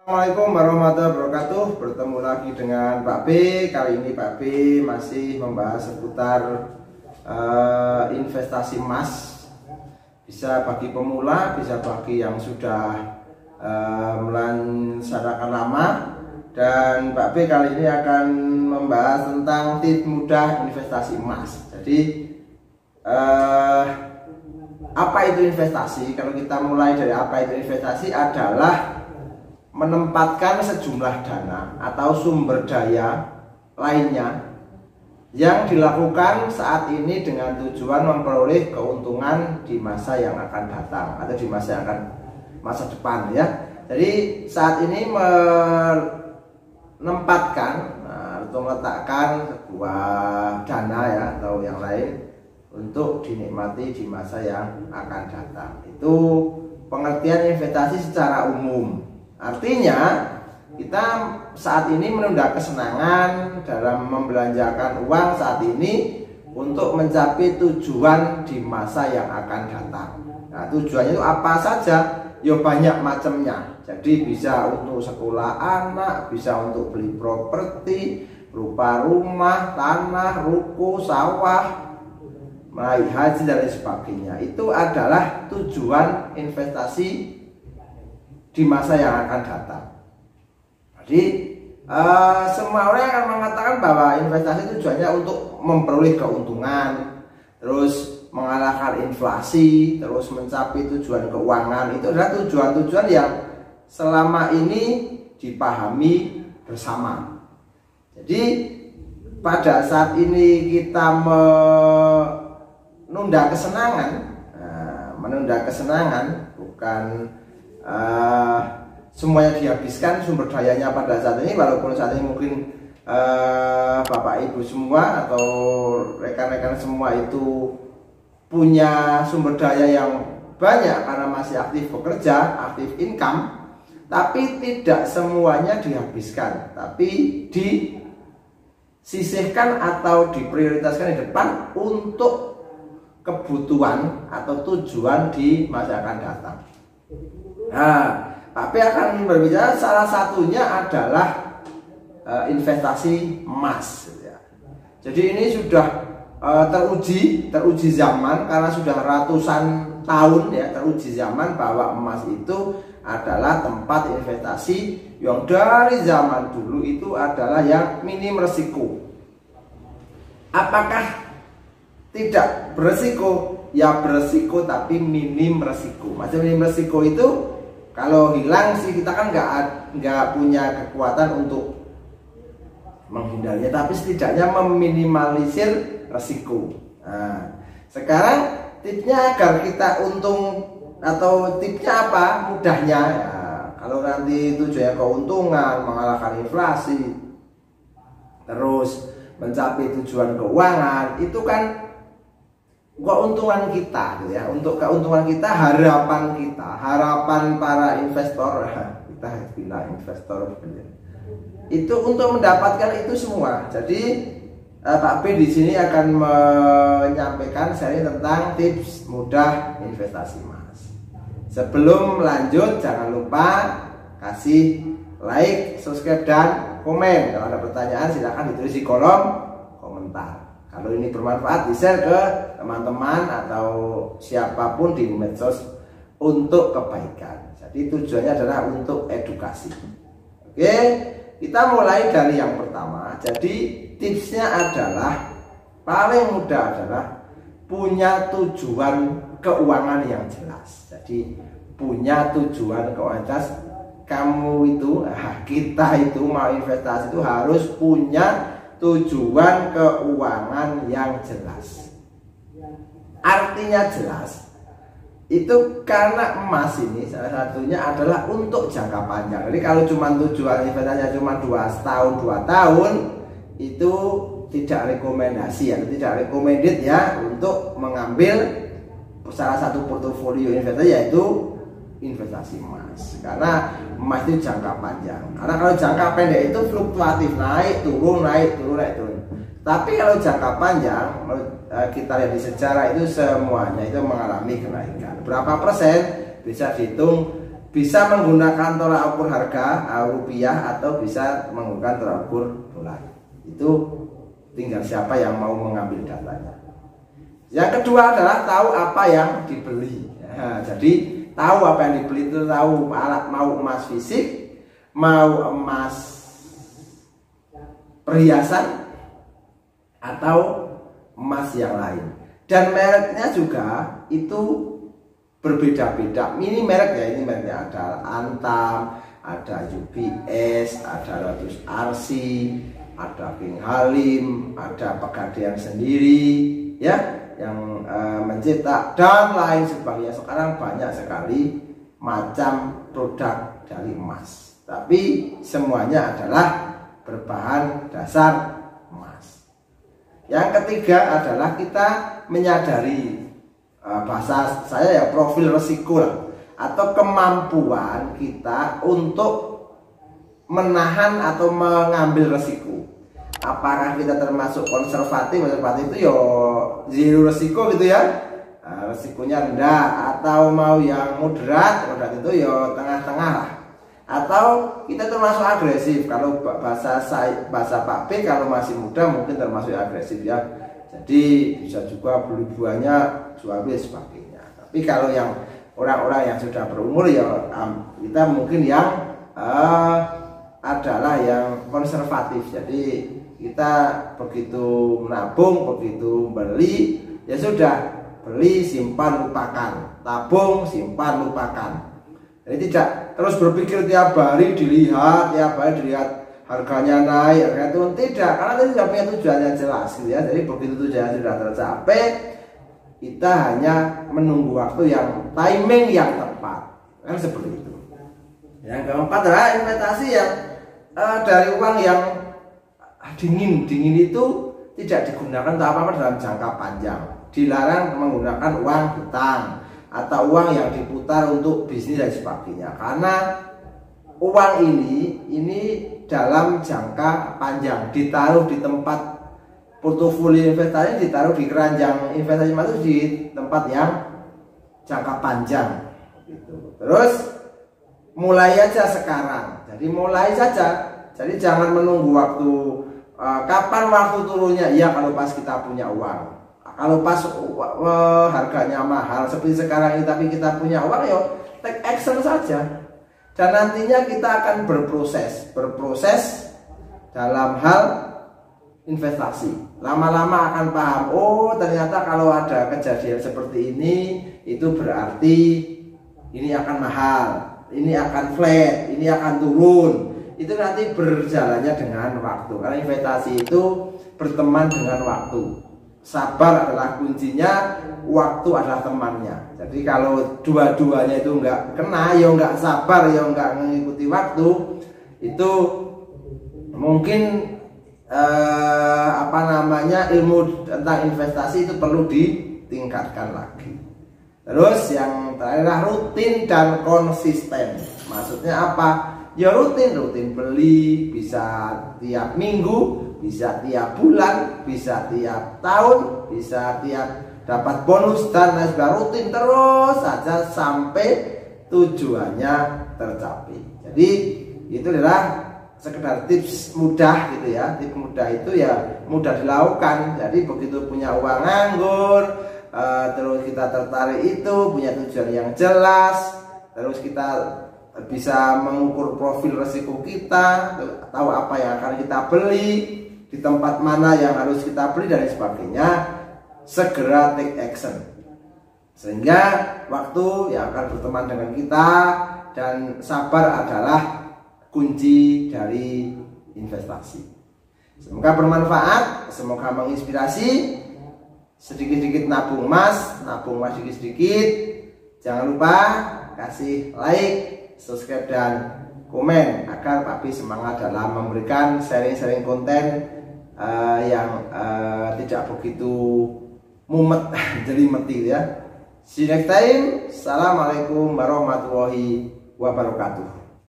Assalamualaikum warahmatullahi wabarakatuh. Bertemu lagi dengan Pak B. Kali ini Pak B masih membahas seputar investasi emas. Bisa bagi pemula, bisa bagi yang sudah melaksanakan lama. Dan Pak B kali ini akan membahas tentang tips mudah investasi emas. Jadi apa itu investasi? Kalau kita mulai dari apa itu investasi adalah menempatkan sejumlah dana atau sumber daya lainnya yang dilakukan saat ini dengan tujuan memperoleh keuntungan di masa yang akan datang atau di masa depan ya. Jadi saat ini menempatkan atau meletakkan sebuah dana ya atau yang lain untuk dinikmati di masa yang akan datang. Itu pengertian investasi secara umum. Artinya kita saat ini menunda kesenangan dalam membelanjakan uang saat ini untuk mencapai tujuan di masa yang akan datang. Nah, tujuannya itu apa saja? Ya banyak macamnya. Jadi bisa untuk sekolah anak, bisa untuk beli properti berupa rumah, tanah, ruko, sawah, meraih haji dan lain sebagainya. Itu adalah tujuan investasi di masa yang akan datang. Jadi semua orang akan mengatakan bahwa investasi tujuannya untuk memperoleh keuntungan, terus mengalahkan inflasi, terus mencapai tujuan keuangan. Itu adalah tujuan-tujuan yang selama ini dipahami bersama. Jadi pada saat ini kita menunda kesenangan bukan semuanya dihabiskan sumber dayanya pada saat ini, walaupun saat ini mungkin Bapak Ibu semua atau rekan-rekan semua itu punya sumber daya yang banyak karena masih aktif bekerja, aktif income, tapi tidak semuanya dihabiskan, tapi disisihkan atau diprioritaskan di depan untuk kebutuhan atau tujuan di masa akan datang. Nah, Pak P akan berbicara salah satunya adalah investasi emas. Jadi ini sudah teruji zaman karena sudah ratusan tahun ya, teruji zaman bahwa emas itu adalah tempat investasi yang dari zaman dulu itu adalah yang minim resiko. Apakah tidak beresiko? Ya beresiko tapi minim resiko. Maksudnya minim resiko itu kalau hilang sih kita kan nggak punya kekuatan untuk menghindarinya, tapi setidaknya meminimalisir resiko. Nah, sekarang tipsnya agar kita untung atau tipsnya apa? Mudahnya ya, kalau nanti tujuannya keuntungan, mengalahkan inflasi, terus mencapai tujuan keuangan, itu kan keuntungan kita gitu ya. Untuk keuntungan kita, harapan para investor, kita bilang investor itu untuk mendapatkan itu semua. Jadi Pak B di sini akan menyampaikan seri tentang tips mudah investasi emas. Sebelum lanjut jangan lupa kasih like, subscribe dan komen. Kalau ada pertanyaan silahkan ditulis di kolom komentar. Kalau ini bermanfaat, di-share ke teman-teman atau siapapun di medsos untuk kebaikan. Jadi tujuannya adalah untuk edukasi. Oke, kita mulai dari yang pertama. Jadi tipsnya adalah paling mudah adalah punya tujuan keuangan yang jelas. Jadi punya tujuan keuangan jelas. Kamu itu, kita itu mau investasi itu harus punya tujuan keuangan yang jelas. Artinya jelas itu karena emas ini salah satunya adalah untuk jangka panjang. Jadi kalau cuma tujuan investasinya cuma 2 tahun itu tidak rekomendasi ya, tidak recommended ya untuk mengambil salah satu portofolio investasi yaitu investasi emas, karena emas itu jangka panjang. Karena kalau jangka pendek itu fluktuatif, naik turun. Tapi kalau jangka panjang, kita lihat di sejarah itu semuanya itu mengalami kenaikan. Berapa persen bisa dihitung bisa menggunakan tolak ukur harga rupiah atau bisa menggunakan tolak ukur dolar. Itu tinggal siapa yang mau mengambil datanya. Yang kedua adalah tahu apa yang dibeli. Nah, jadi tahu apa yang dibeli itu tahu mau emas fisik, mau emas perhiasan, atau emas yang lain. Dan mereknya juga itu berbeda-beda. Ini merek ya, ini mereknya ada Antam, ada UBS, ada Lotus RC, ada King Halim, ada Pegadaian sendiri, ya, yang mencetak dan lain sebagainya. Sekarang banyak sekali macam produk dari emas, tapi semuanya adalah berbahan dasar emas. Yang ketiga adalah kita menyadari bahasa saya ya profil resiko lah, atau kemampuan kita untuk menahan atau mengambil resiko. Apakah kita termasuk konservatif? Konservatif itu ya zero resiko gitu ya, resikonya rendah, atau mau yang moderat itu ya tengah-tengah lah, atau kita termasuk agresif. Kalau bahasa Pak B, kalau masih muda mungkin termasuk agresif ya, jadi bisa juga beli buahnya jual beli sebagainya. Tapi kalau yang orang-orang yang sudah berumur ya kita mungkin yang adalah yang konservatif. Jadi kita begitu menabung, begitu beli, ya sudah, beli simpan lupakan, tabung simpan lupakan. Jadi tidak terus berpikir tiap hari dilihat harganya naik, harga turun, tidak, karena kita tidak punya tujuan yang jelas gitu ya. Jadi begitu tujuan sudah tercapai, kita hanya menunggu waktu yang timing yang tepat, kan seperti itu. Yang keempat adalah investasi yang dari uang yang dingin itu tidak digunakan untuk apa-apa dalam jangka panjang. Dilarang menggunakan uang hutang atau uang yang diputar untuk bisnis dan sebagainya, karena uang ini dalam jangka panjang, ditaruh di tempat portofolio investasi, ditaruh di keranjang investasi itu di tempat yang jangka panjang gitu. Terus mulai aja sekarang, jadi mulai saja, jadi jangan menunggu waktu kapan waktu turunnya. Ya kalau pas kita punya uang, kalau pas harganya mahal seperti sekarang ini tapi kita punya uang, ya take action saja. Dan nantinya kita akan berproses dalam hal investasi. Lama-lama akan paham, oh ternyata kalau ada kejadian seperti ini, itu berarti ini akan mahal, ini akan flat, ini akan turun. Itu nanti berjalannya dengan waktu, karena investasi itu berteman dengan waktu. Sabar adalah kuncinya, waktu adalah temannya. Jadi kalau dua-duanya itu nggak kena, ya nggak sabar, ya nggak mengikuti waktu, itu mungkin ilmu tentang investasi itu perlu ditingkatkan lagi. Terus yang terakhir adalah rutin dan konsisten. Maksudnya apa? Ya rutin beli, bisa tiap minggu, bisa tiap bulan, bisa tiap tahun, bisa tiap dapat bonus dan lain sebagainya. Rutin terus saja sampai tujuannya tercapai. Jadi itu adalah sekedar tips mudah gitu ya. Tips mudah itu ya mudah dilakukan. Jadi begitu punya uang nganggur, terus kita tertarik itu, punya tujuan yang jelas, terus kita bisa mengukur profil resiko kita, tahu apa yang akan kita beli, di tempat mana yang harus kita beli dan sebagainya, segera take action, sehingga waktu yang akan berteman dengan kita, dan sabar adalah kunci dari investasi. Semoga bermanfaat, semoga menginspirasi. Sedikit-sedikit nabung emas sedikit-sedikit. Jangan lupa kasih like, subscribe dan komen agar Pak B semangat dalam memberikan sharing-sharing konten yang tidak begitu mumet jelimeti ya. See you next time. Assalamualaikum warahmatullahi wabarakatuh.